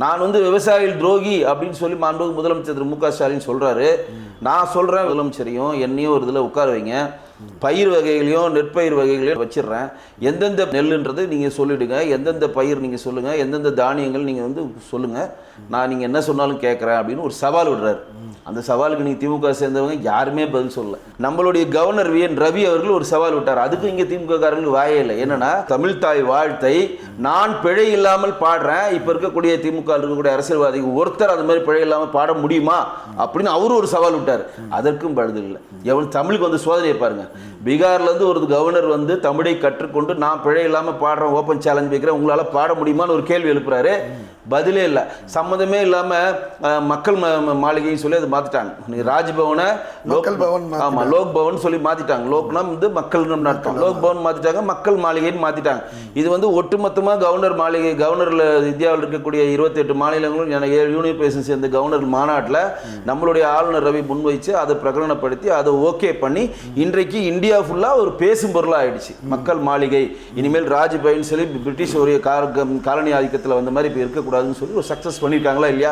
நான் வந்து விவசாயிகள் துரோகி அப்படின்னு சொல்லி மாண்புமிகு முதலமைச்சர் திரு மு க ஸ்டாலின் சொல்றாரு. நான் சொல்றேன் முதலமைச்சரையும் என்னையும் ஒரு இதில் உட்கார வைங்க, பயிர் வகைகளையும் நெற்பயிர் வகைகளையும் வச்சிடுறேன். எந்தெந்த நெல்லுன்றது நீங்கள் சொல்லிவிடுங்க, எந்தெந்த பயிர் நீங்கள் சொல்லுங்கள், எந்தெந்த தானியங்கள் நீங்கள் வந்து சொல்லுங்கள், நான் நீங்கள் என்ன சொன்னாலும் கேட்குறேன் அப்படின்னு ஒரு சவால் விடுறாரு. அந்த சவாலுக்கு நீங்கள் திமுக சேர்ந்தவங்க யாருமே பதில் சொல்லல. நம்மளுடைய கவர்னர் வி.என். ரவி அவர்கள் ஒரு சவால் விட்டார். அதுக்கும் இங்கே திமுக காரங்களுக்கு வாயே இல்லை. என்னன்னா, தமிழ் தாய் வாழ்த்தை நான் பிழை இல்லாமல் பாடுறேன், இப்போ இருக்கக்கூடிய திமுக இருக்கக்கூடிய அரசியல்வாதிகள் ஒருத்தர் அந்த மாதிரி பிழை இல்லாமல் பாட முடியுமா அப்படின்னு அவரும் ஒரு சவால் விட்டார். அதற்கும் பதில் இல்லை. எவன் தமிழுக்கு வந்து சோதனையை பாருங்க. பீகார்லேருந்து ஒரு கவர்னர் வந்து தமிழை கற்றுக்கொண்டு நான் பிழை இல்லாமல் பாடுறேன், ஓப்பன் சேலஞ்ச் வைக்கிறேன், உங்களால் பாட முடியுமான்னு ஒரு கேள்வி எழுப்புறாரு. பதிலே இல்லை. சம்மந்தமே இல்லாமல் மக்கள் மாளிகைன்னு சொல்லி அதை மாற்றிட்டாங்க. ராஜ்பவனை ஆமாம் லோக் பவன் சொல்லி மாற்றிட்டாங்க. லோக்னா வந்து மக்கள் நடத்தும், லோக் பவன் மாற்றிட்டாங்க, மக்கள் மாளிகைன்னு மாற்றிட்டாங்க. இது வந்து ஒட்டுமொத்தமாக கவர்னர் மாளிகை, கவர்னரில் இந்தியாவில் இருக்கக்கூடிய 28 மாநிலங்களும் 7 யூனியன் பிரதேசம் சேர்ந்த கவர்னர் மாநாட்டில் நம்மளுடைய ஆளுநர் ரவி முன்வைச்சு அதை பிரகடனப்படுத்தி அதை ஓகே பண்ணி இன்றைக்கு இந்தியா ஃபுல்லாக ஒரு பேசும் பொருளாக ஆயிடுச்சு மக்கள் மாளிகை. இனிமேல் ராஜ்பவன் சொல்லி பிரிட்டிஷ் ஒரு காலனி ஆதிக்கத்தில் வந்த மாதிரி இப்போ இருக்கக்கூடாதுன்னு சொல்லி ஒரு சக்ஸஸ் பண்ணியிருக்காங்களா இல்லையா?